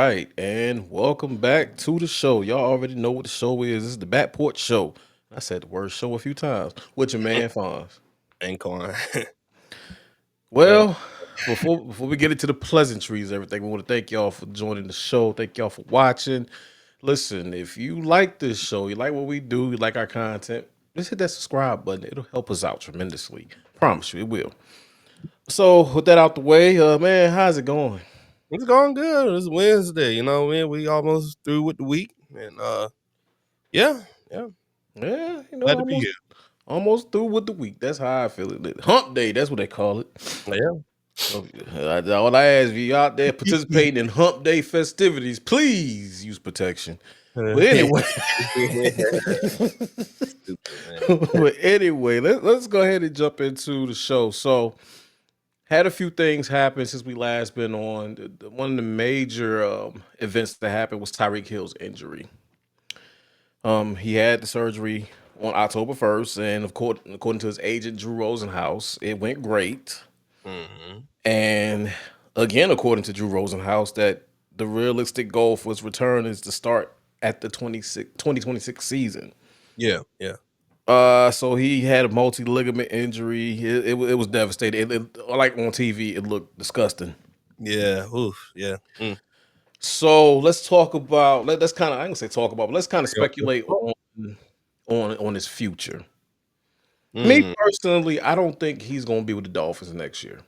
right, and welcome back to the show. Y'all already know what the show is. This is the Back Porch Show. I said the word show a few times. With your man Fonz. Acorn. uh, Well, before we get into the pleasantries, everything, we want to thank y'all for joining the show. Thank y'all for watching. Listen, if you like this show, you like what we do, you like our content, just hit that subscribe button. It'll help us out tremendously. Promise you, it will. So, with that out the way, man, how's it going? it's going good. It's Wednesday. Man, we almost through with the week, and yeah, yeah, Yeah, glad to be almost here. almost through with the week. That's how I feel it. Hump day, that's what they call it. Yeah. So, all I ask if you out there participating in hump day festivities, please use protection. But anyway, Stupid man. let's go ahead and jump into the show. So, had a few things happen since we last been on. One of the major events that happened was Tyreek Hill's injury. He had the surgery on October 1st, and according to his agent Drew Rosenhaus, it went great. hmm And again, according to Drew Rosenhaus, that the realistic goal for his return is to start at the 2026 season. Yeah, yeah, So he had a multi ligament injury. It was devastating. Like on TV, it looked disgusting. yeah. Oof, yeah. So let's talk about let's kind of I ain't gonna say talk about, but let's kind of speculate on his future. Me Mm. personally, I don't think he's gonna be with the Dolphins next year.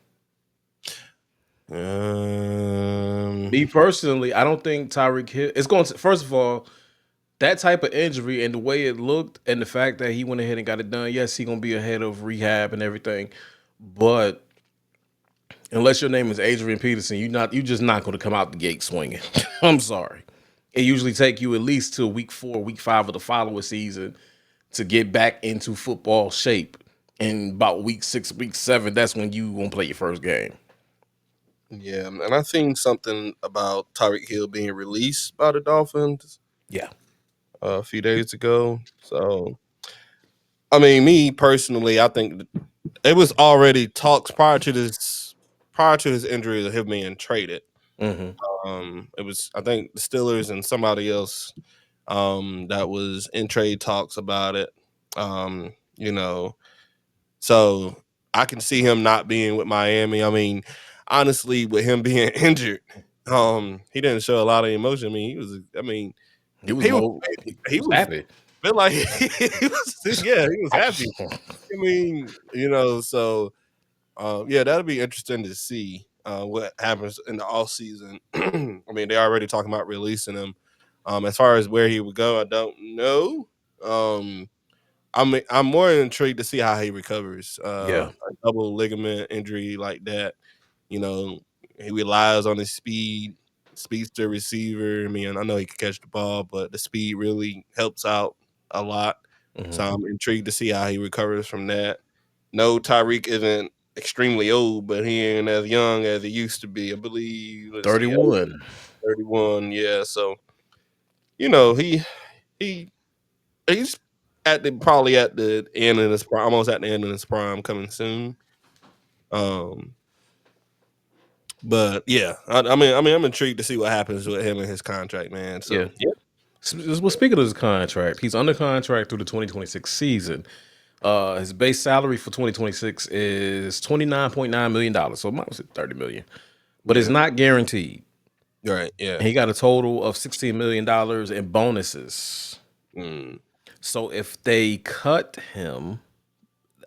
Um. Me personally, I don't think Tyreek Hill. It's going to first of all that type of injury and the way it looked and the fact that he went ahead and got it done. Yes, he gonna be ahead of rehab and everything, but unless your name is Adrian Peterson, you just not gonna come out the gate swinging. I'm sorry. It usually take you at least to week 4, week 5 of the following season to get back into football shape. And about week 6, week 7, that's when you gonna play your first game. Yeah, and I seen something about Tyreek Hill being released by the Dolphins Yeah. a few days ago. So, I mean, me personally, I think it was already talks prior to his injury of him being traded. Hmm. It was I think the Steelers and somebody else that was in trade talks about it. Um, you know, so I can see him not being with Miami. I mean, honestly, with him being injured, he didn't show a lot of emotion. I mean, He was he was more he he was was happy. feel like he was yeah, he was happy. I mean, so yeah, that'll be interesting to see what happens in the off season. I mean, they're already talking about releasing him. As far as where he would go, I don't know. Um, I'm more intrigued to see how he recovers. Yeah. A double ligament injury like that, you know, he relies on his speed, speedster receiver. I mean, I know he can catch the ball, but the speed really helps out a lot. Hmm. So I'm intrigued to see how he recovers from that. No, Tyreek isn't extremely old, but he ain't as young as he used to be. I believe, let's see, 31. 31. Yeah, so you know he he's probably at the end of his prime, almost at the end of his prime, coming soon. Um, but yeah, I'm intrigued to see what happens with him and his contract, man. Yeah. So yeah, Well, speaking of his contract, he's under contract through the 2026 season. His base salary for 2026 is $29.9 million. So I was at 30 million, but it's yeah, not guaranteed. right, yeah. He got a total of $16 million in bonuses. Mm, So if they cut him,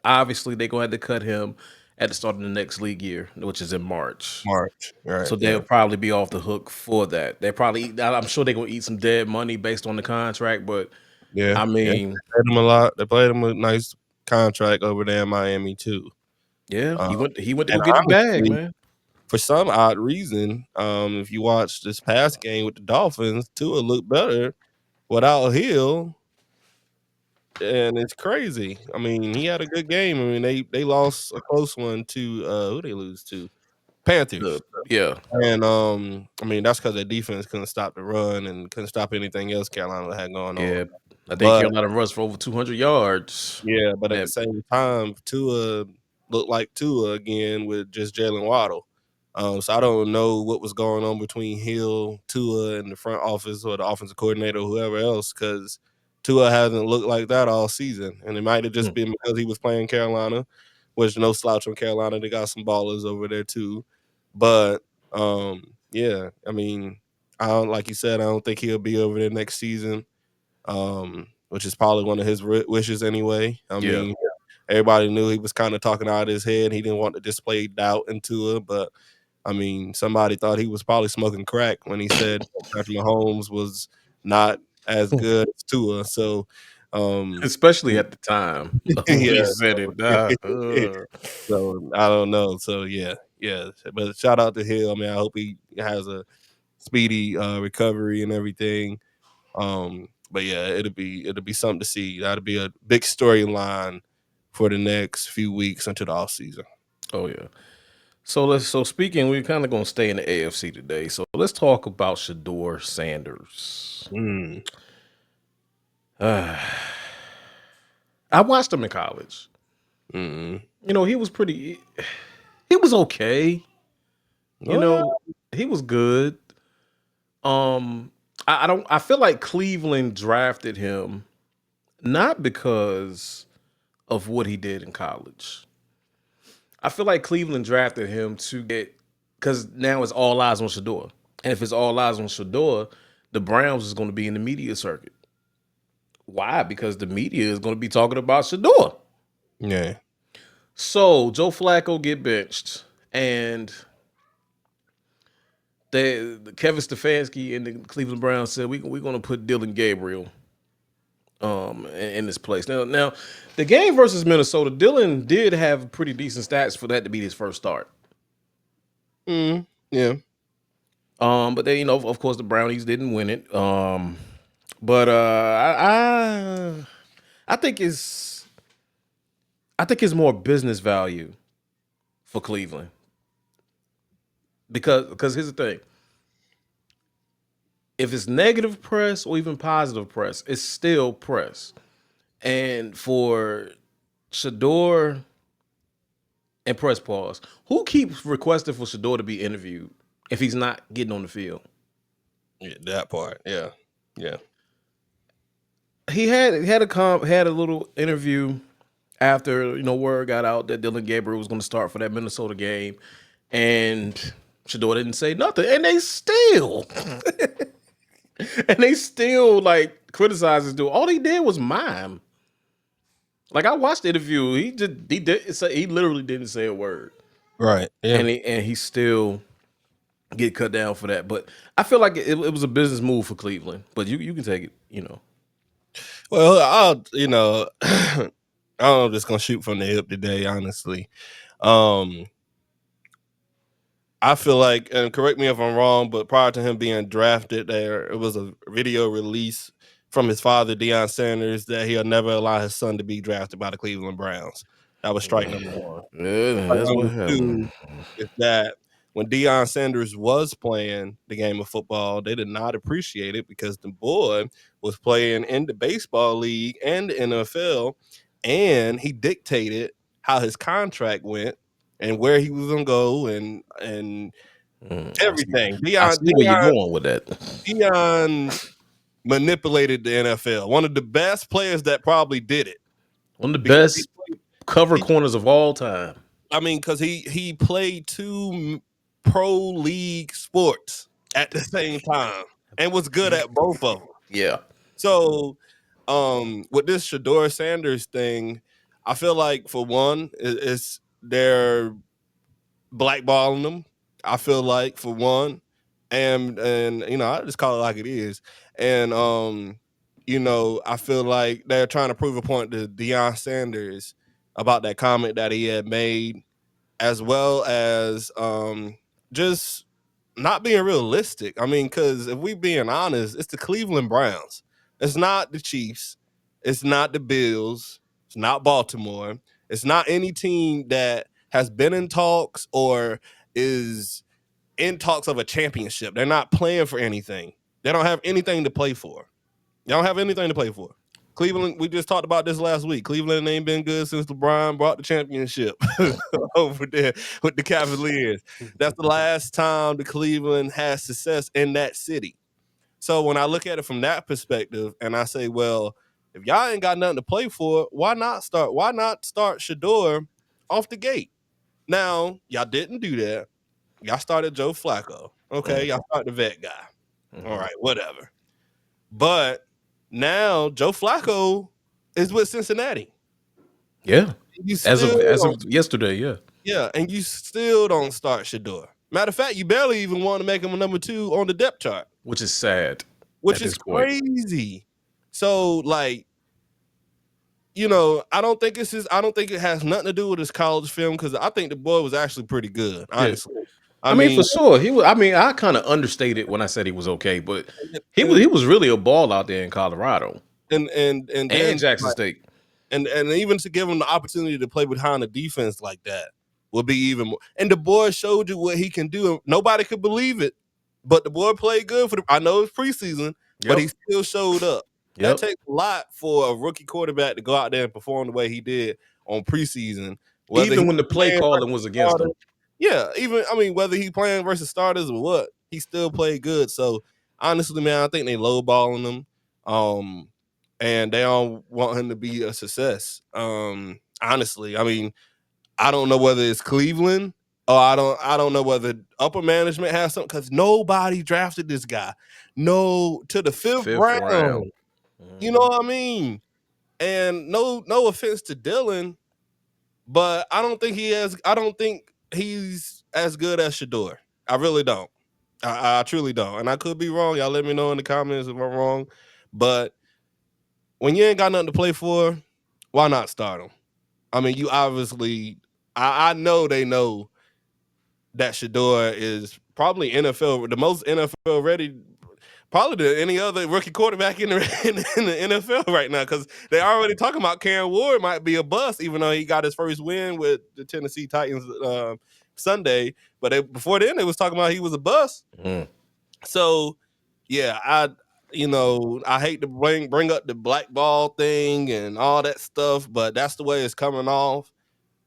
obviously they're going to have to cut him at the start of the next league year, which is in March. March, right, So they'll yeah, probably be off the hook for that. They probably, I'm sure they're gonna eat some dead money based on the contract. But yeah, I yeah. mean, They paid him a lot. They played him a nice contract over there in Miami too. yeah, Uh, he went to and go get his bag, honestly, man. for some odd reason, if you watch this past game with the Dolphins, Tua looked better without Hill, and it's crazy. I mean, he had a good game. I mean, they lost a close one to who they lose to? The, Panthers. yeah, And I mean, that's because their defense couldn't stop the run and couldn't stop anything else Carolina had going on. yeah. I think But Carolina rushed for over 200 yards. yeah, but at the That same time, Tua looked like Tua again with just Jalen Waddle. So I don't know what was going on between Hill, Tua, and the front office or the offensive coordinator or whoever else, because Tua hasn't looked like that all season. And it might have just been because he was playing Carolina, which no slouch from Carolina. They got some ballers over there too. But yeah, I mean, I don't, like you said, I don't think he'll be over there next season. Which is probably one of his wishes anyway. I mean, everybody knew he was kind of talking out of his head. He didn't want to display doubt into it, but I mean, somebody thought he was probably smoking crack when he said Patrick Mahomes was not as good as Tua. So, Especially at the time when yeah. he said it. So I don't know. So yeah. But shout out to Hill. I mean, I hope he has a speedy recovery and everything. But yeah, it'll be something to see. That'll be a big storyline for the next few weeks until the off season. Oh yeah. So speaking, we're kind of gonna stay in the AFC today. So let's talk about Sheduer Sanders. I watched him in college. You know, he was okay. You know, he was good. I feel like Cleveland drafted him not because of what he did in college. I feel like Cleveland drafted him to get, because now it's all eyes on Shedeur. And if it's all eyes on Shedeur, the Browns is going to be in the media circuit. Why? Because the media is going to be talking about Shedeur. Yeah. So Joe Flacco get benched, and Kevin Stefanski and the Cleveland Browns said we're going to put Dylan Gabriel in this place. Now the game versus Minnesota, Dylan did have pretty decent stats for that to be his first start. Yeah. But they, of course, the Brownies didn't win it. But I think it's more business value for Cleveland because here's the thing: if it's negative press or even positive press, it's still press. And for Shedeur and press pause, who keeps requesting for Shedeur to be interviewed if he's not getting on the field? Yeah, that part. Yeah. He had a little interview after word got out that Dylan Gabriel was going to start for that Minnesota game, and Shedeur didn't say nothing, and they still like criticize this dude. All he did was mime. Like I watched the interview, he literally didn't say a word, Right. Yeah. and he still get cut down for that. But I feel like it was a business move for Cleveland. But you can take it. Well, I'm just gonna shoot from the hip today, honestly. I feel like, and correct me if I'm wrong, but prior to him being drafted, it was a video release from his father, Deion Sanders, that he'll never allow his son to be drafted by the Cleveland Browns. That was strike number one. Yeah, Strike that's what number happened. two is that when Deion Sanders was playing the game of football, they did not appreciate it because the boy was playing in the baseball league and the NFL, and he dictated how his contract went and where he was gonna go and everything. I see where you're going with that. Deion manipulated the NFL. One of the best players that probably did it. One of the Because best cover corners of all time. I mean, because he played two pro league sports at the same time and was good at both of them. Yeah. So, with this Sheduer Sanders thing, I feel like for one, it's they're blackballing them. I feel like for one, and I just call it like it is, and I feel like they're trying to prove a point to Deion Sanders about that comment that he had made, as well as just not being realistic. I mean, because if we being honest, it's the Cleveland Browns. It's not the Chiefs. It's not the Bills. It's not Baltimore. It's not any team that has been in talks or is in talks of a championship. They're not playing for anything. They don't have anything to play for. They don't have anything to play for. Cleveland, we just talked about this last week. Cleveland ain't been good since LeBron brought the championship over there with the Cavaliers. That's the last time the Cleveland has success in that city. So when I look at it from that perspective, and I say, well, if y'all ain't got nothing to play for, why not start Sheduer off the gate? Now, y'all didn't do that. Y'all started Joe Flacco. Okay, y'all started the vet guy. All right, whatever. But now Joe Flacco is with Cincinnati. Yeah. You As still of yesterday, yeah. Yeah, and you still don't start Shedeur. Matter of fact, you barely even want to make him a number 2 on the depth chart, Which is sad which at is this point. crazy. So, like, you know, I don't think it has nothing to do with his college film because I think the boy was actually pretty good, Yeah. honestly. I mean, for sure. He was. I mean, I kind of understated when I said he was okay, but he was really a ball out there in Colorado and then Jackson like, State. and even to give him the opportunity to play behind a defense like that would be even more. And the boy showed you what he can do. Nobody could believe it, but the boy played good for I know it's preseason, but he still showed up. That takes a lot for a rookie quarterback to go out there and perform the way he did on preseason. Even when the play calling was against him. Yeah, whether he playing versus starters or what, he still played good. So honestly, man, I think they lowballing him. And they all want him to be a success. Honestly, I mean, I don't know whether it's Cleveland or I don't know whether upper management has something because nobody drafted this guy. No, to the fifth round. You know what I mean? And no offense to Dylan, but I don't think he's as good as Shedeur. I really don't. I truly don't. And I could be wrong. Y'all let me know in the comments if I'm wrong. But when you ain't got nothing to play for, why not start him? I mean, you obviously, I know they know that Shedeur is probably the most NFL ready, probably than any other rookie quarterback in the NFL right now, because they already talking about Karen Ward might be a bust, even though he got his first win with the Tennessee Titans Sunday. But before then, they was talking about he was a bust. So, yeah, I hate to bring up the black ball thing and all that stuff, but that's the way it's coming off.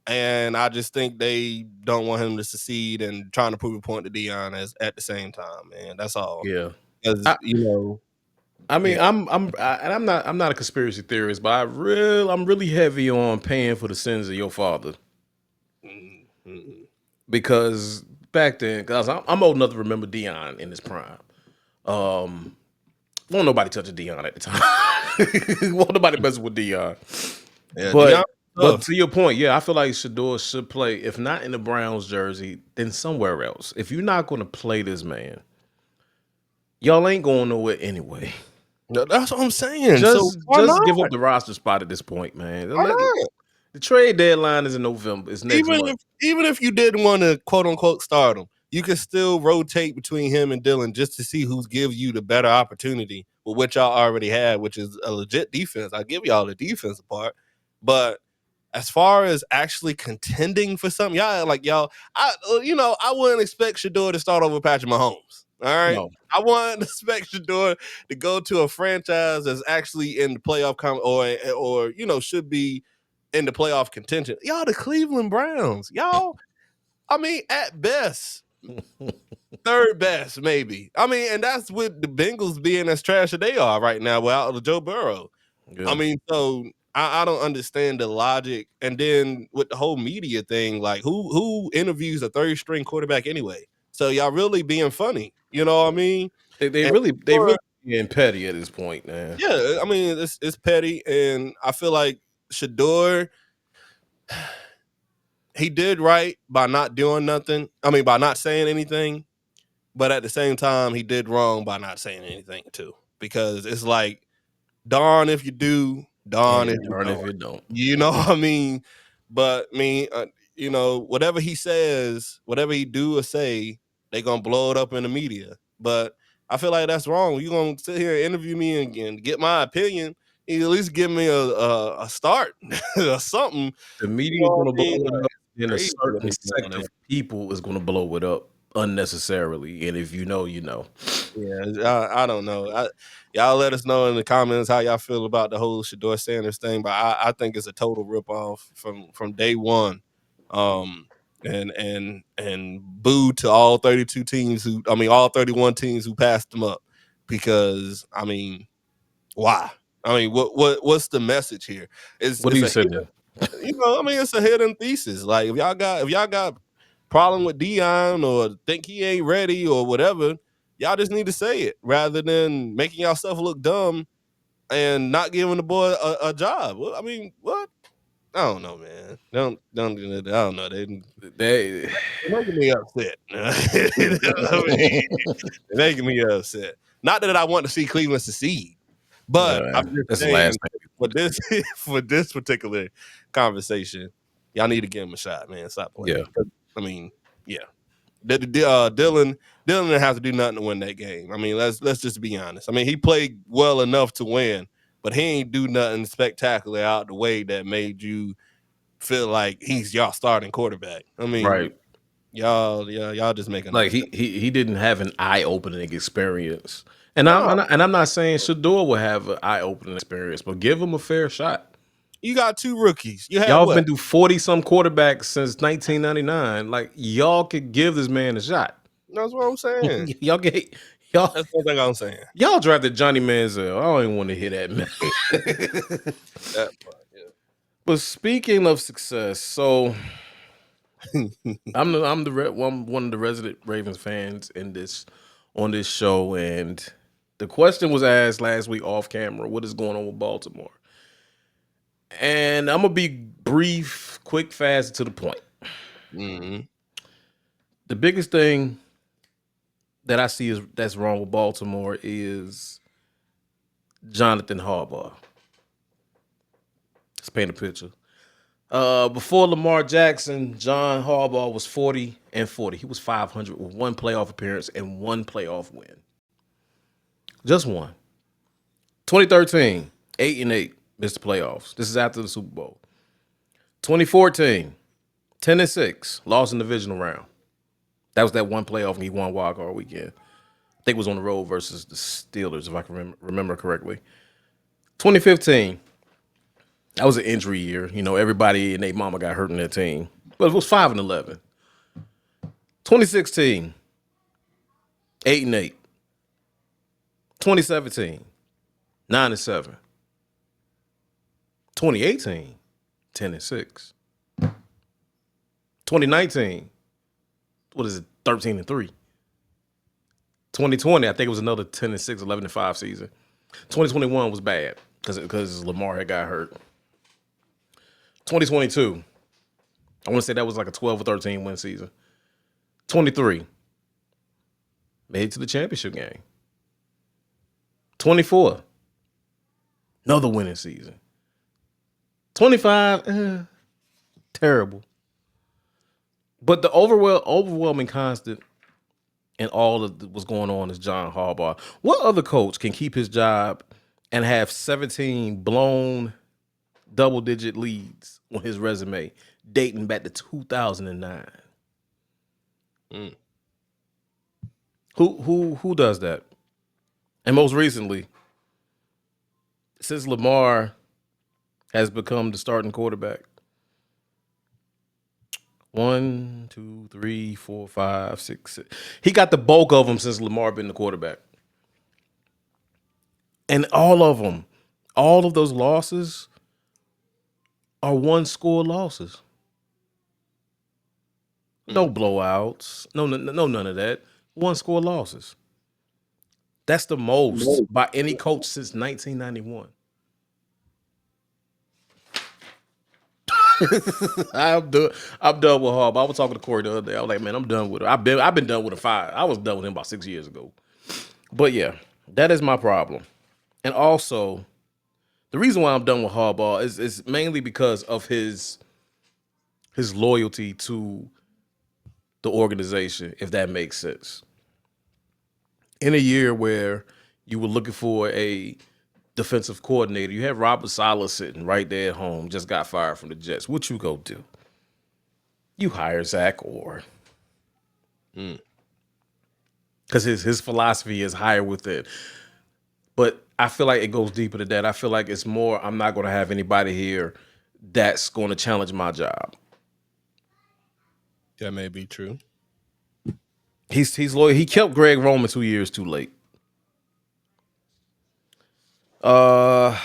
And I just think they don't want him to succeed and trying to prove a point to Deion at the same time, man. That's all. Yeah. Because I mean, I'm not a conspiracy theorist, but I'm really heavy on paying for the sins of your father. Because back then, because I'm old enough to remember Deion in his prime. Won't nobody touch a Deion at the time. Won't nobody mess with Deion. Yeah, but to your point, yeah, I feel like Shedeur should play, if not in the Browns jersey, then somewhere else. If you're not going to play this man, y'all ain't going nowhere anyway. That's what I'm saying. Just give up the roster spot at this point, man. The trade deadline is in November. It's next month. Even if you didn't want to quote unquote start him, you can still rotate between him and Dylan just to see who's gives you the better opportunity with what y'all already had, which is a legit defense. I give y'all the defensive part, but as far as actually contending for something, I wouldn't expect Shedeur to start over Patrick Mahomes. All right. No. I wouldn't expect Shedeur to go to a franchise that's actually in the playoff or should be in the playoff contention. Y'all, the Cleveland Browns. Y'all, I mean, at best, third best, maybe. I mean, and that's with the Bengals being as trash as they are right now without Joe Burrow. Yeah. I mean, so I don't understand the logic. And then with the whole media thing, like who interviews a third string quarterback anyway? So y'all really being funny. You know what I mean? They really being petty at this point, man. Yeah, I mean, it's petty. And I feel like Shedeur, he did right by not doing nothing. I mean, by not saying anything. But at the same time, he did wrong by not saying anything too. Because it's like, darn if you do, darn if you don't. You know what I mean? But I mean, whatever he says, whatever he do or say, they gonna blow it up in the media. But I feel like that's wrong. You gonna sit here and interview me and get my opinion? You at least give me a start or something. The media is gonna blow it up, and a certain sector of people is gonna blow it up unnecessarily. And if you know, you know. Yeah, I don't know. Y'all let us know in the comments how y'all feel about the whole Shedeur Sanders thing, but I think it's a total ripoff from day one. Um, and boo to all 32 teams all 31 teams who passed him up, because why? What's the message here? What are It's you a saying? it's a hidden thesis. Like if y'all got problem with Dion or think he ain't ready or whatever, y'all just need to say it rather than making yourself look dumb and not giving the boy a job. Well, what? I don't know, man. Don't do that. I don't know. They're They, making me upset. They're making me upset. Not that I want to see Cleveland succeed, but I'm just that's the saying last thing. for this for this particular conversation, y'all need to give him a shot, man. Stop playing. Yeah. Yeah. Dylan didn't have to do nothing to win that game. Let's just be honest. He played well enough to win, but he ain't do nothing spectacular out the way that made you feel like he's y'all starting quarterback. Right. Y'all just making up Like stuff. he didn't have an eye opening experience, and No, I'm not saying Shedeur will have an eye opening experience, but give him a fair shot. you got two rookies. You had Y'all have what? been through 40 some quarterbacks since 1999. Like y'all could give this man a shot. That's what I'm saying. y'all get y'all That's one thing I'm saying. y'all drafted Johnny Manziel. I don't even want to hear that, man. That part, But speaking of success, so yeah. I'm one of the resident Ravens fans on this show, and the question was asked last week off camera: what is going on with Baltimore? And I'm gonna be brief, quick, fast, and to the point. Mm-hmm. The biggest thing that I see that's wrong with Baltimore is Jonathan Harbaugh. Let's paint a picture. Before Lamar Jackson, John Harbaugh was 40-40. He was 500 with one playoff appearance and one playoff win. Just one. 2013, 8-8, missed the playoffs. This is after the Super Bowl. 2014, 10-6, lost in the divisional round. That was that one playoff and he won wild card weekend. I think it was on the road versus the Steelers, if I can remember correctly. 2015, that was an injury year. You know, everybody and their mama got hurt in their team. But it was 5-11. 2016, 8-8. 2017, 9-7. 2018, 10-6. 2019, what is it, 13-3. 2020, I think it was another 10-6, 11-5 season. 2021 was bad because Lamar had got hurt. 2022, I want to say that was like a 12 or 13 win season. 23, made it to the championship game. 24, another winning season. 25, terrible. But the overwhelming constant in all of what's going on is John Harbaugh. What other coach can keep his job and have 17 blown double-digit leads on his resume dating back to 2009? Mm. Who does that? And most recently, since Lamar has become the starting quarterback, 1, 2, 3, 4, 5, 6, 7. He got the bulk of them since Lamar been the quarterback. And all of them, all of those losses are one-score losses. No blowouts. No, none of that. One-score losses. That's the most by any coach since 1991. I'm done. I'm done with Harbaugh. I was talking to Corey the other day. I was like, man, I'm done with him. I've been done with him 5. I was done with him about 6 years ago. But yeah, that is my problem. And also, the reason why I'm done with Harbaugh is mainly because of his loyalty to the organization, if that makes sense. In a year where you were looking for a defensive coordinator, you had Robert Saleh sitting right there at home, just got fired from the Jets. What you go do? You hire Zach Orr. because his philosophy is higher with it. But I feel like it goes deeper than that. I feel like it's more. I'm not going to have anybody here that's going to challenge my job. That may be true. He's loyal. He kept Greg Roman 2 years too late. Uh,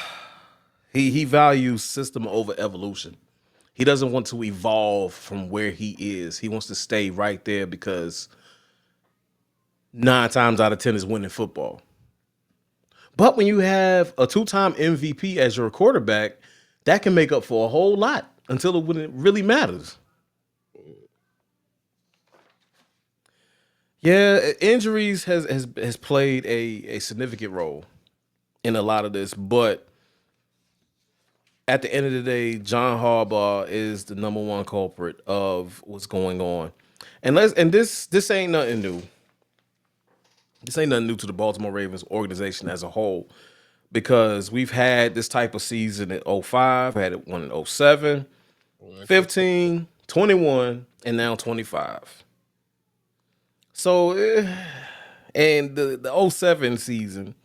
he values system over evolution. He doesn't want to evolve from where he is. He wants to stay right there because 9 times out of 10 is winning football. But when you have a two-time MVP as your quarterback, that can make up for a whole lot until it when it really matters. Yeah, injuries has played a significant role in a lot of this, but at the end of the day, John Harbaugh is the number one culprit of what's going on. And this ain't nothing new. This ain't nothing new to the Baltimore Ravens organization as a whole because we've had this type of season in '05, had it one in '07, 15, 21, and now 25. So, and the '07 season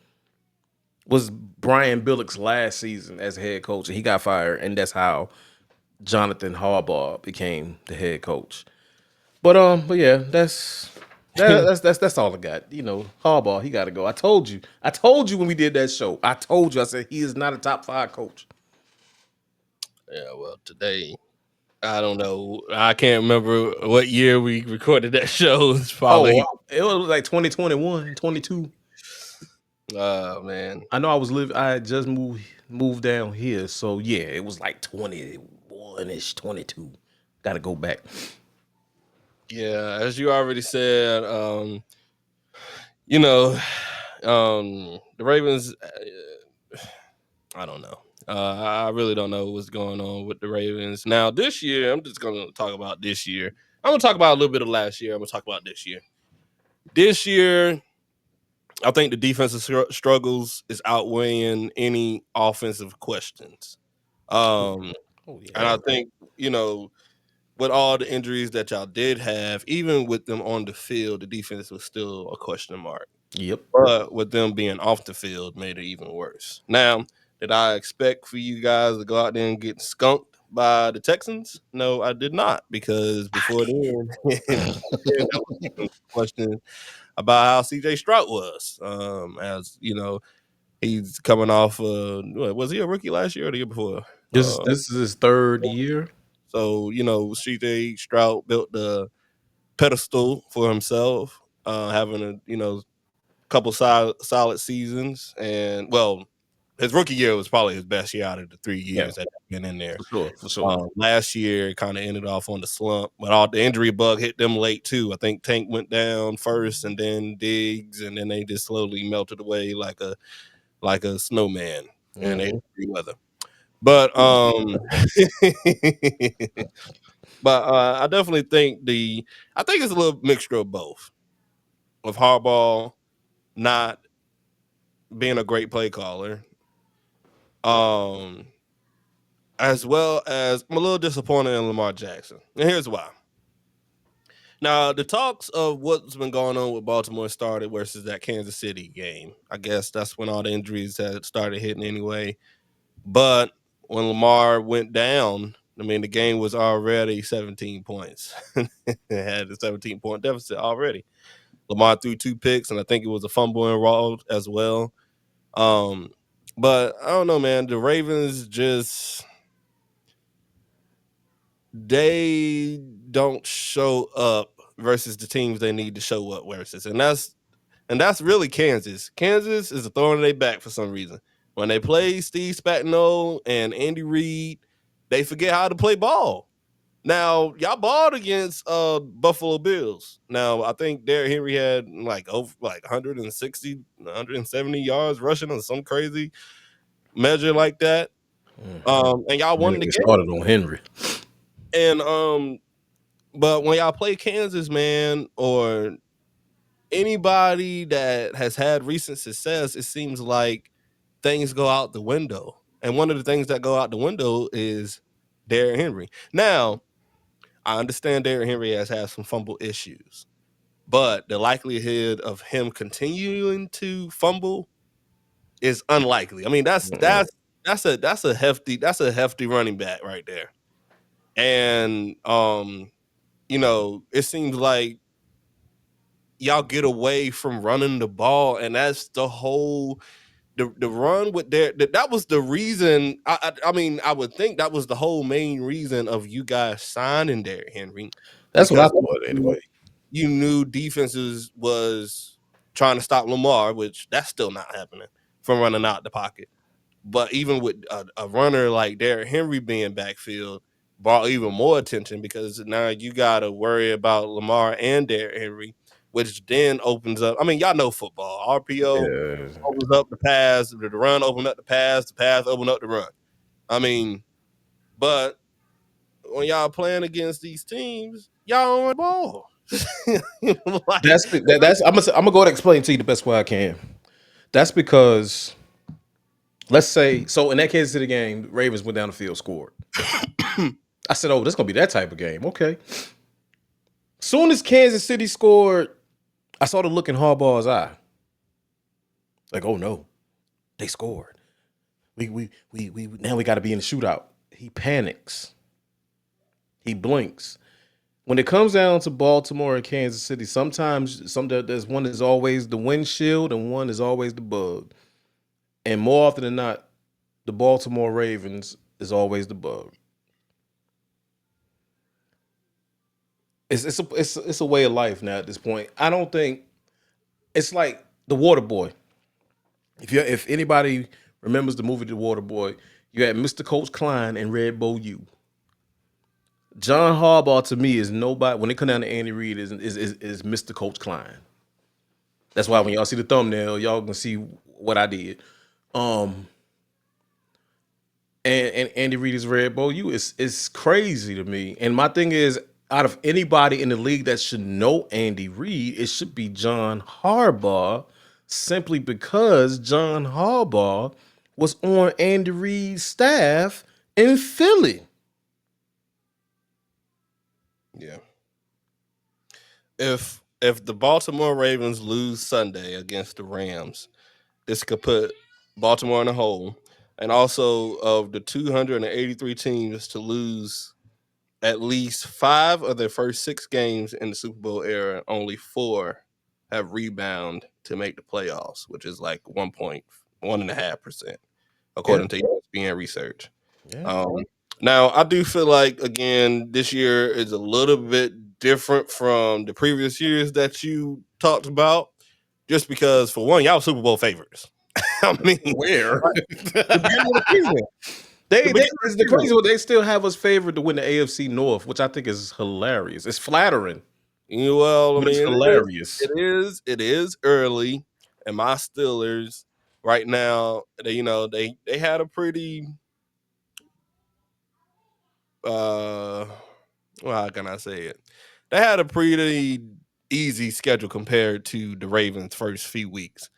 was Brian Billick's last season as head coach, and he got fired, and that's how Jonathan Harbaugh became the head coach. But yeah, that's all I got. You know, Harbaugh, he got to go. I told you. I told you when we did that show. I told you. I said he is not a top 5 coach. Yeah, well, today I don't know. I can't remember what year we recorded that show. It's probably It was like 2021, 22. oh man. I know I was living. I had just moved down here, so yeah, it was like 21 ish, 22. Got to go back. Yeah, as you already said, you know, the Ravens. I don't know. I really don't know what's going on with the Ravens. Now, this year, I'm just going to talk about this year. I'm going to talk about a little bit of last year. I'm going to talk about this year. This year, I think the defensive struggles is outweighing any offensive questions. Oh yeah. And I think, with all the injuries that y'all did have, even with them on the field, the defense was still a question mark. Yep. But with them being off the field made it even worse. Now, did I expect for you guys to go out there and get skunked by the Texans? No, I did not, because before then, that was even a question about how CJ Stroud was. As you know, he's coming off. Was he a rookie last year or the year before? This is his 3rd year. So CJ Stroud built the pedestal for himself, having a couple solid seasons, and well, his rookie year was probably his best year out of the 3 years Yeah, that he's been in there. for sure. Last year kind of ended off on the slump, but all the injury bug hit them late too. I think Tank went down first, and then Diggs, and then they just slowly melted away like a snowman in Mhm. injury weather. But I definitely think I think it's a little mixture of both, of Harbaugh not being a great play caller, um, as well as I'm a little disappointed in Lamar Jackson. And here's why. Now, the talks of what's been going on with Baltimore started versus that Kansas City game. I guess that's when all the injuries had started hitting anyway. But when Lamar went down, I mean, the game was already 17 points. It had a 17-point deficit already. Lamar threw 2 picks, and I think it was a fumble involved as well. But I don't know, man. The Ravens they don't show up versus the teams they need to show up versus, and that's really Kansas. Kansas is a thorn in their back for some reason. When they play Steve Spagnuolo and Andy Reid, they forget how to play ball. Now, y'all balled against Buffalo Bills. Now, I think Derrick Henry had like 160, 170 yards rushing or some crazy measure like that. And y'all won the It game. started on Henry. And but when y'all play Kansas, man, or anybody that has had recent success, it seems like things go out the window. And one of the things that go out the window is Derrick Henry. Now, I understand Derrick Henry has had some fumble issues, but the likelihood of him continuing to fumble is unlikely. I mean, that's a hefty running back right there. And it seems like y'all get away from running the ball, and that's the whole the run with that was the reason. I mean, I would think that was the whole main reason of you guys signing Derrick Henry, That's what I because thought anyway. you knew defenses was trying to stop Lamar, which that's still not happening, from running out the pocket. But even with a runner like Derrick Henry being backfield, brought even more attention, because now you got to worry about Lamar and Derrick Henry, which then opens up. I mean, y'all know football. RPO Yeah. opens up the pass, the run open up the pass open up the run. I mean, but when y'all playing against these teams, y'all don't run the ball. Like, That's I'm gonna go ahead and explain to you the best way I can. That's because let's say so in that Kansas City game, Ravens went down the field, scored. I said, "Oh, this gonna be that type of game." Okay. Soon as Kansas City scored, I saw the look in Harbaugh's eye. Like, oh no, they scored. We now we got to be in the shootout. He panics. He blinks. When it comes down to Baltimore and Kansas City, sometimes there's one is always the windshield and one is always the bug. And more often than not, the Baltimore Ravens is always the bug. It's a way of life now at this point. I don't think it's like the Water Boy. If anybody remembers the movie The Water Boy, you had Mr. Coach Klein and Red Bull U. John Harbaugh to me is nobody when it comes down to Andy Reid is Mr. Coach Klein. That's why when y'all see the thumbnail, y'all can see what I did. Um, and Andy Reid is Red Bull U. It's crazy to me. And my thing is, out of anybody in the league that should know Andy Reid, it should be John Harbaugh, simply because John Harbaugh was on Andy Reid's staff in Philly. yeah. If the Baltimore Ravens lose Sunday against the Rams, this could put Baltimore in a hole. And also, of the 283 teams to lose at least 5 of their first 6 games in the Super Bowl era, only 4 have rebound to make the playoffs, which is like 1.5%, Yeah, according to ESPN research. yeah. Um, Now, I do feel like, again, this year is a little bit different from the previous years that you talked about, just because, for one, y'all Super Bowl favorites. I mean, Where? the beginning of the season. It's the crazy one. They still have us favored to win the AFC North, which I think is hilarious. It's flattering, Well, I but it's mean, hilarious. it is early, and my Steelers right now, they had a pretty well, how can I say it? They had a pretty easy schedule compared to the Ravens' first few weeks.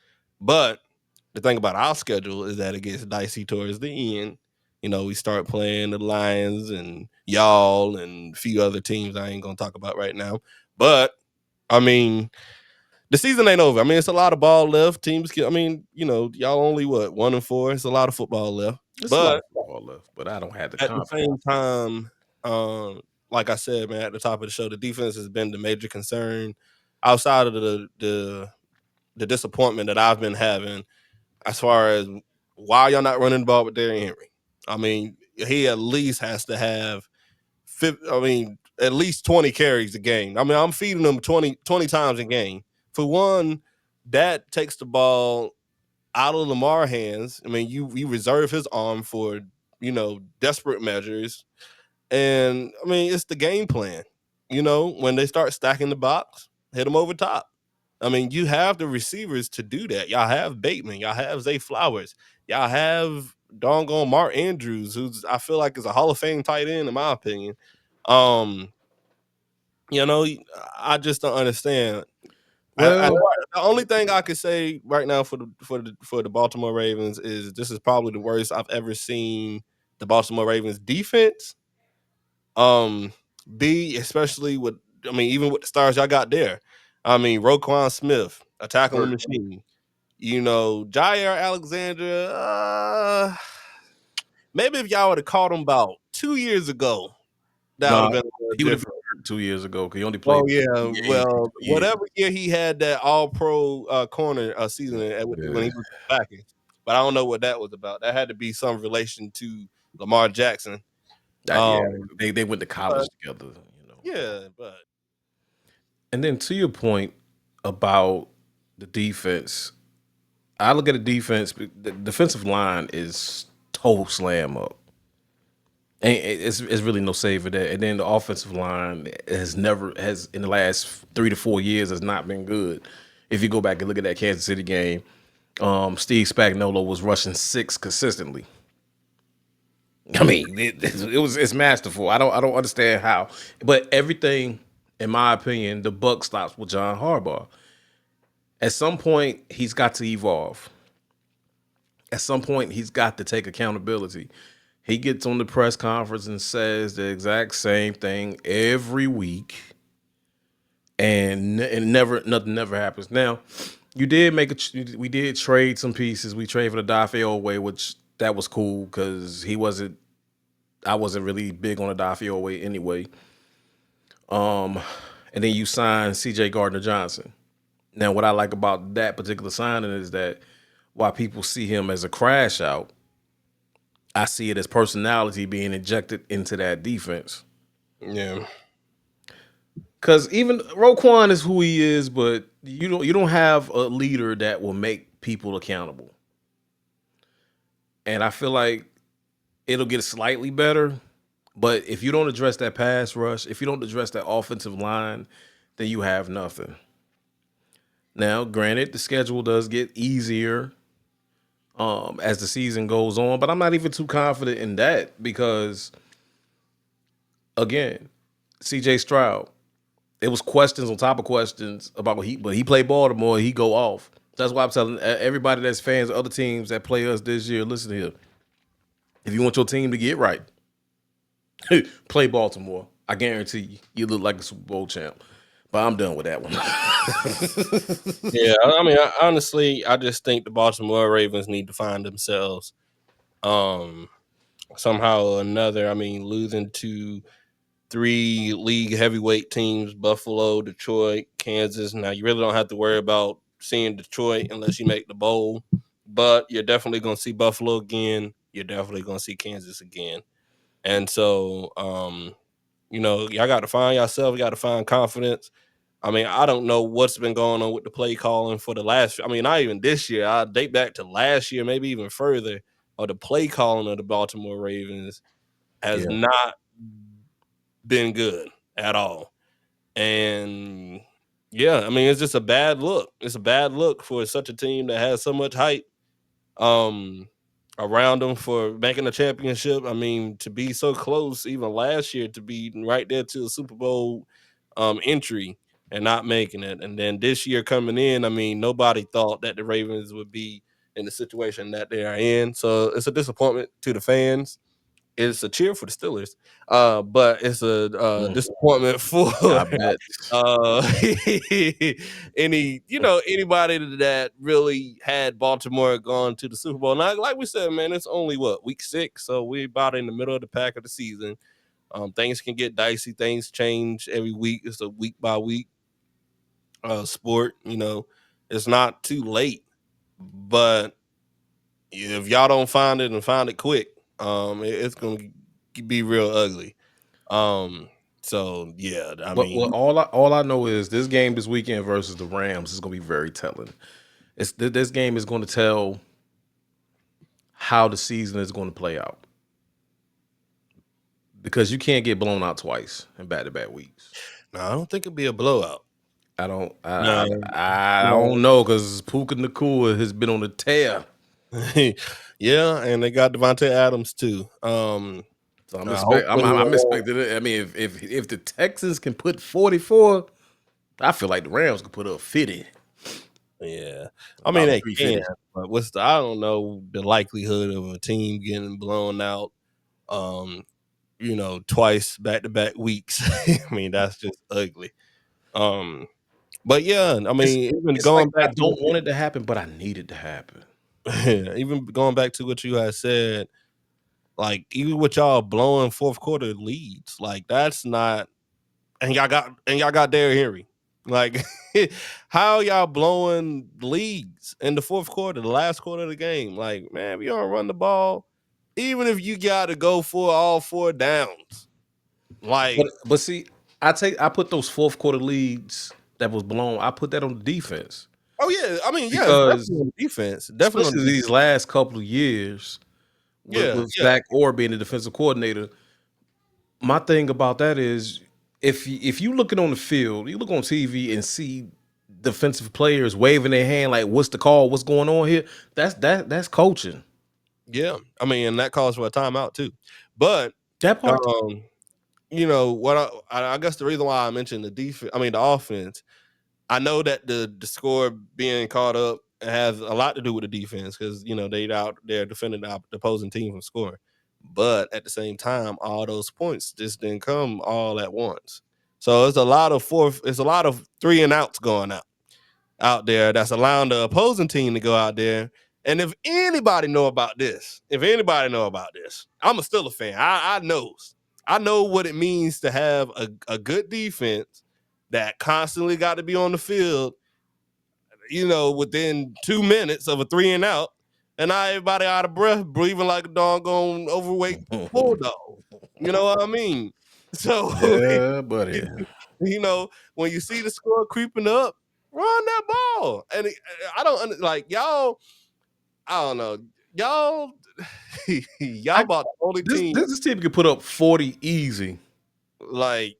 But the thing about our schedule is that it gets dicey towards the end. We start playing the Lions and y'all and a few other teams I ain't gonna talk about right now. But I mean, the season ain't over. I mean, it's a lot of ball left. Teams I mean, y'all only 1-4. It's a lot of football left. It's a lot But of football left, but I don't have the at the confidence. same time, like I said, man, at the top of the show, the defense has been the major concern outside of the disappointment that I've been having as far as why y'all not running the ball with Derrick Henry. I mean, he at least has to have at least 20 carries a game. I mean, I'm feeding him 20 times a game. For one, that takes the ball out of Lamar's hands. I mean, you reserve his arm for, desperate measures. And I mean, it's the game plan. When they start stacking the box, hit them over top. I mean, you have the receivers to do that. Y'all have Bateman, y'all have Zay Flowers, y'all have doggone Mark Andrews, who's I feel like is a Hall of Fame tight end in my opinion. Um, I just don't understand. Well, The only thing I could say right now for the Baltimore Ravens is this is probably the worst I've ever seen the Baltimore Ravens defense. B, especially with, I mean, even with the stars y'all got there. I mean, Roquan Smith, a tackling machine. You know, Jair Alexander, maybe if y'all would have caught him about 2 years ago, that would have No, been a little he would have different. been hurt 2 years ago because he only Oh played yeah, 2 games in well, 2 years. whatever year he had that All-Pro corner season when Yeah. he was back, but I don't know what that was about. That had to be some relation to Lamar Jackson. Yeah, Um, they went to college but together, yeah, but And then to your point about the defense, I look at the defense. The defensive line is total slam up. It's really no save for that. And then the offensive line has in the last 3 to 4 years has not been good. If you go back and look at that Kansas City game, Steve Spagnuolo was rushing 6 consistently. I mean, it's masterful. I don't understand how, but everything, in my opinion, the buck stops with John Harbaugh. At some point, he's got to evolve. At some point, he's got to take accountability. He gets on the press conference and says the exact same thing every week, and nothing never happens. Now, we did trade some pieces. We traded for the Dafe way, which that was cool because I wasn't really big on the Dafe way anyway. And then you signed C.J. Gardner Johnson. Now, what I like about that particular signing is that while people see him as a crash out, I see it as personality being injected into that defense. yeah, Because even Roquan is who he is, but you don't have a leader that will make people accountable. And I feel like it'll get slightly better, but if you don't address that pass rush, if you don't address that offensive line, then you have nothing. Now, granted, the schedule does get easier as the season goes on, but I'm not even too confident in that because, again, C.J. Stroud, it was questions on top of questions about but he played Baltimore. He go off. That's why I'm telling everybody that's fans of other teams that play us this year. Listen here, if you want your team to get right, play Baltimore. I guarantee you look like a Super Bowl champ. But I'm done with that one. yeah. I mean, honestly, I just think the Baltimore Ravens need to find themselves somehow or another. I mean, losing to 3 league heavyweight teams: Buffalo, Detroit, Kansas. Now you really don't have to worry about seeing Detroit unless you make the bowl, but you're definitely going to see Buffalo again. You're definitely going to see Kansas again. And so, y'all got to find yourself. You got to find confidence. I mean, I don't know what's been going on with the play calling for the last. I mean, not even this year. I date back to last year, maybe even further. Or the play calling of the Baltimore Ravens has Yeah. not been good at all. And yeah, I mean, it's just a bad look. It's a bad look for such a team that has so much hype um around them for making a championship. I mean, to be so close even last year, to be right there to a Super Bowl entry and not making it. And then this year coming in, I mean, nobody thought that the Ravens would be in the situation that they are in. So it's a disappointment to the fans. It's a cheer for the Steelers, but it's a disappointment for I bet. uh, anybody that really had Baltimore gone to the Super Bowl. Now, like we said, man, it's only week 6, so we're about in the middle of the pack of the season. Things can get dicey. Things change every week. It's a week by week sport. It's not too late, but if y'all don't find it and find it quick, it's gonna be real ugly. Um, so yeah, I But mean, all I know is this game this weekend versus the Rams is going to be very telling. This game is going to tell how the season is going to play out because you can't get blown out twice in back-to-back weeks. no, I don't think it'd be a blowout. I don't. No, I no. don't know because Puka Nakua has been on the tear. Yeah, and they got Devontae Adams too. So Hopefully, I'm expecting it. I mean, if the Texans can put 44, I feel like the Rams can put up 50, yeah. I mean, about they can, 350. but I don't know the likelihood of a team getting blown out. Um, twice back to back weeks. I mean, that's just ugly. Um, But yeah, I mean, even It's like going I back to don't want it to happen, but I need it to happen. even going back to what you had said, like even with y'all blowing fourth quarter leads, like that's not, and y'all got Derrick Henry. Like, how y'all blowing leads in the fourth quarter, the last quarter of the game? Like, man, if you don't run the ball, even if you got to go for all four downs, like, But see, I put those fourth quarter leads that was blown. I put that on the defense oh yeah, I mean, yeah, it's because definitely on the defense, definitely on especially the defense. these last couple of years Yeah, with yeah, Zach Orr being the defensive coordinator. My thing about that is if you looking on the field, you look on TV and see defensive players waving their hand like, "What's the call? What's going on here?" That's coaching. yeah. I mean, and that calls for a timeout too. But That part. um, you know what? I guess the reason why I mentioned the defense, I mean the offense. I know that the score being caught up has a lot to do with the defense because you know they out there defending the opposing team from scoring. But at the same time, all those points just didn't come all at once. So it's a lot of it's a lot of three and outs going out there that's allowing the opposing team to go out there. And if anybody know about this, I'm a still a fan. I know what it means to have a good defense that constantly got to be on the field, you know, within 2 minutes of a three and out, and now everybody out of breath, breathing like a doggone overweight bulldog. You know what I mean? So Yeah, buddy. you know, when you see the score creeping up, run that ball. And I don't like y'all. I don't know, y'all. Y'all I, about the only team this team can put up 40 easy like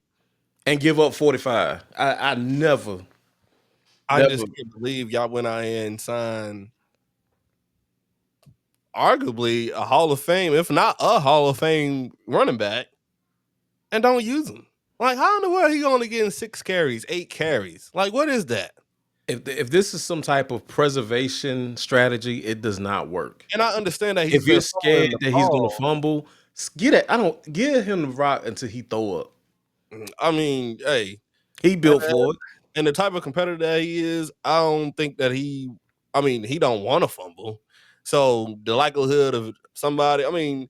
and give up 45. I never, I never. just can't believe y'all went out here and signed arguably a Hall of Fame, if not a Hall of Fame running back, and don't use him. Like, how in the world he only getting 6 carries, 8 carries? Like, what is that? If this is some type of preservation strategy, it does not work. And I understand that he's If you're been scared fumbling the that he's gonna ball. fumble, get it. I don't give him the rock until he throw up. I mean, hey, He and built for it. and the type of competitor that he is, I don't think that I mean, he don't want to fumble. So the likelihood of somebody, I mean,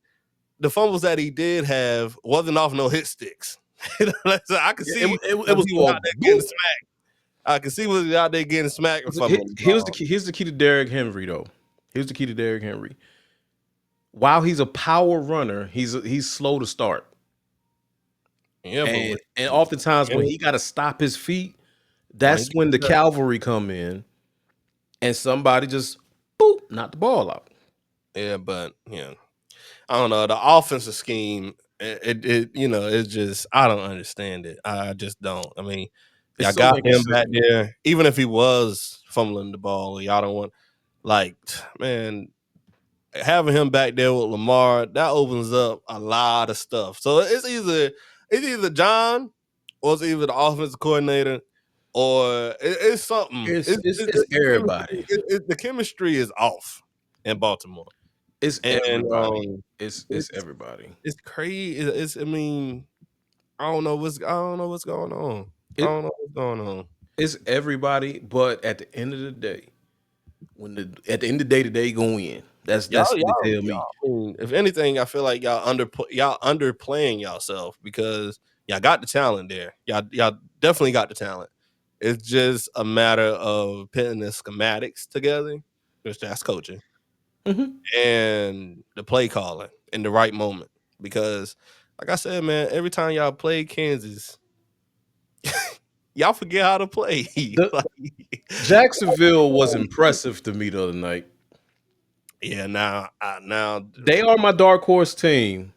the fumbles that he did have wasn't off no hit sticks. So I could It, see it, it if was he was more out there getting boom. smacked. I could see he was out there getting smacked and fumbling the Here's the ball. key. Here's the key to Derrick Henry, though. Here's the key to Derrick Henry. While he's a power runner, he's slow to start, Yeah, but and oftentimes when he got to stop his feet, when he that's when the gets cavalry come in, and somebody just boop knock the ball out. yeah, but yeah, I don't know the offensive scheme. It you know it's just I don't understand it. I just don't. I mean, It's y'all so got him back inconsistent. there, even if he was fumbling the ball. Y'all don't want like man having him back there with Lamar that opens up a lot of stuff. So it's either John or it's either the offensive coordinator or it's something. It's everybody. The chemistry is off in Baltimore. It's And everybody. It's it's everybody. it's crazy. It's I mean, I don't know what's going on. I It don't know what's going on. it's everybody. But at the end of the day, at the end of the day go in. That's what they tell me. I mean, if anything, I feel like y'all underplaying yourself because y'all got the talent there. Y'all definitely got the talent. It's just a matter of putting the schematics together, which that's coaching, Mhm. and the play calling in the right moment. Because, like I said, man, every time y'all play Kansas, y'all forget how to play. The Like, Jacksonville was impressive to me the other night. yeah, now They are my dark horse team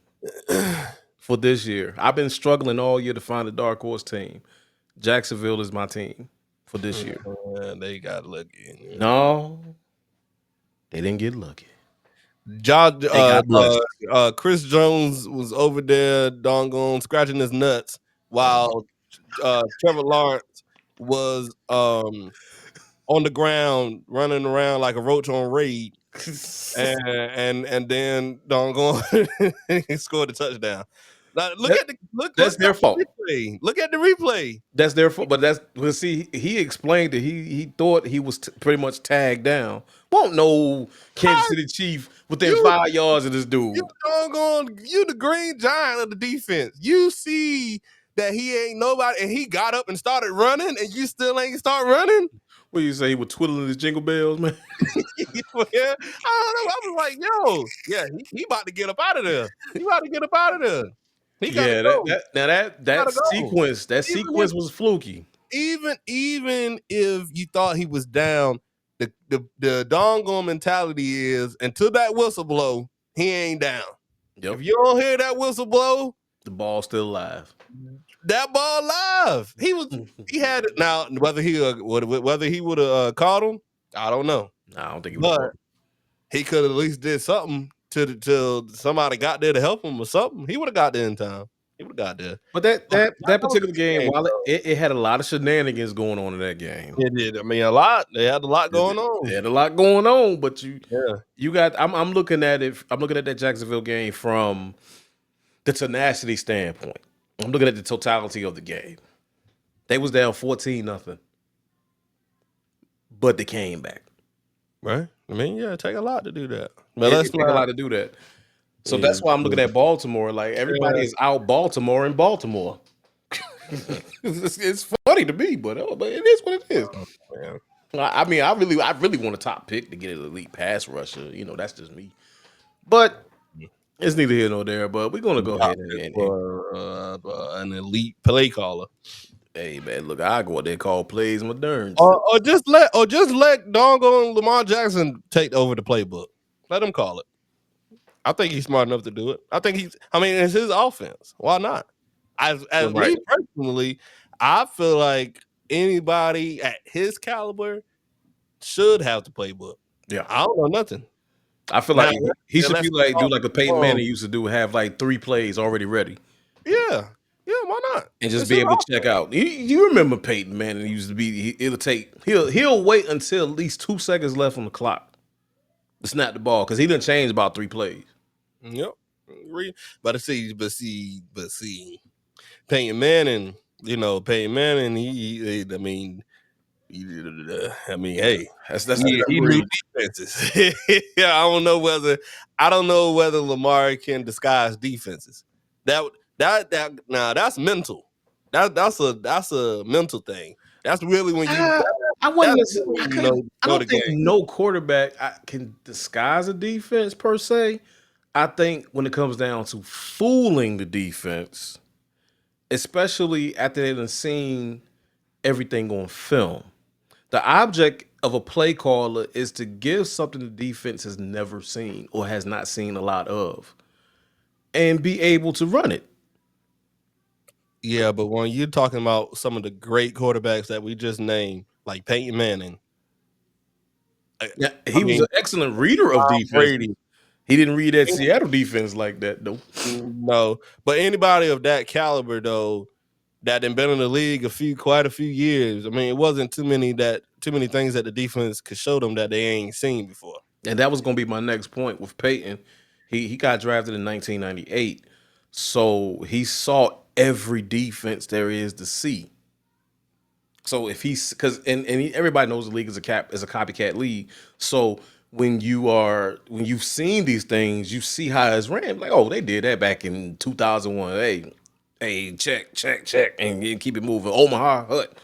for this year. I've been struggling all year to find a dark horse team. Jacksonville is my team for this year. they got lucky. No, they didn't get lucky. Josh, They got blessed. Chris Jones was over there, doggone, scratching his nuts, while Trevor Lawrence was on the ground, running around like a roach on raid, and then doggone, he scored a touchdown. Look at the That's their fault. replay. Look at the replay. That's their fault. But see, he explained that he thought he was pretty much tagged down. Won't no Kansas City Chief within 5 yards of this dude. You the green giant of the defense. You see that he ain't nobody, and he got up and started running, and you still ain't start running. What you say? He was twiddling his jingle bells, man. Yeah, I don't know. I was like, yo, yeah, he about to get up out of there. He about to get up out of there. He gotta go. That sequence was fluky. Even if you thought he was down, the doggone mentality is until that whistle blow, he ain't down. Yep. If you don't hear that whistle blow, the ball's still alive. That ball live. He had it. Now whether he would have caught him, I don't know. I don't think he would. But he could at least did something till somebody got there to help him or something. He would have got there in time. He would have got there. But that particular game, while it had a lot of shenanigans going on in that game. It did. I mean, a lot. They had a lot going on. They had a lot going on, but you got. I'm looking at it. I'm looking at that Jacksonville game from the tenacity standpoint. I'm looking at the totality of the game. They was down 14-0, but they came back. Right. I mean, yeah, it take a lot to do that. But it take a lot to do that. So that's why I'm looking at Baltimore. Like everybody is out Baltimore in Baltimore. it's funny to me, but it is what it is. I mean, I really want a top pick to get an elite pass rusher. You know, that's just me. But it's neither here nor there. But we're gonna go ahead and an elite play caller. Hey man, look, I go out there call plays modern. Or just let doggone Lamar Jackson take over the playbook. Let him call it. I think he's smart enough to do it. It's his offense. Why not? As me personally, I feel like anybody at his caliber should have the playbook. Yeah. I don't know nothing. I feel like he should be like do like a Peyton Manning used to do, have like 3 plays already ready. Yeah. Yeah, why not? And just be able to check out. You remember Peyton Manning used to be he'll wait until at least 2 seconds left on the clock to snap the ball because he done changed about 3 plays. Yep. But see, Peyton Manning, hey, that's he knew defenses. Yeah, I don't know whether Lamar can disguise defenses. That's mental. That's a mental thing. That's really when you. I don't think no quarterback can disguise a defense per se. I think when it comes down to fooling the defense, especially after they've seen everything on film, the object of a play caller is to give something the defense has never seen or has not seen a lot of, and be able to run it. Yeah, but when you're talking about some of the great quarterbacks that we just named, like Peyton Manning, he was an excellent reader of defense. Brady. He didn't read that Seattle defense like that, though. No, but anybody of that caliber, though, that had been in the league quite a few years. I mean, it wasn't too many things that the defense could show them that they ain't seen before. And that was going to be my next point with Peyton. He got drafted in 1998, so he saw every defense there is to see. So if everybody knows the league is a copycat league. So when you've seen these things, you see how it's ran. Like, oh, they did that back in 2001. Hey, check, and keep it moving. Omaha Hut.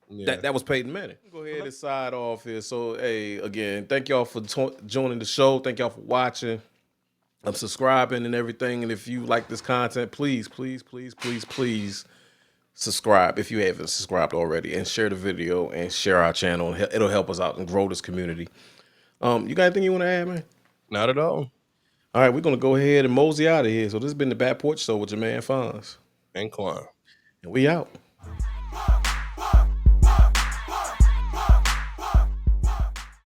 Yeah. That was Peyton Manning. Go ahead and side off here. So, hey, again, thank y'all for joining the show. Thank y'all for watching. I'm subscribing and everything. And if you like this content, please subscribe if you haven't subscribed already, and share the video and share our channel. It'll help us out and grow this community. You got anything you want to add, man? Not at all. All right, we're going to go ahead and mosey out of here. So this has been the Back Porch Show with your man Fonz. And Quan. And we out.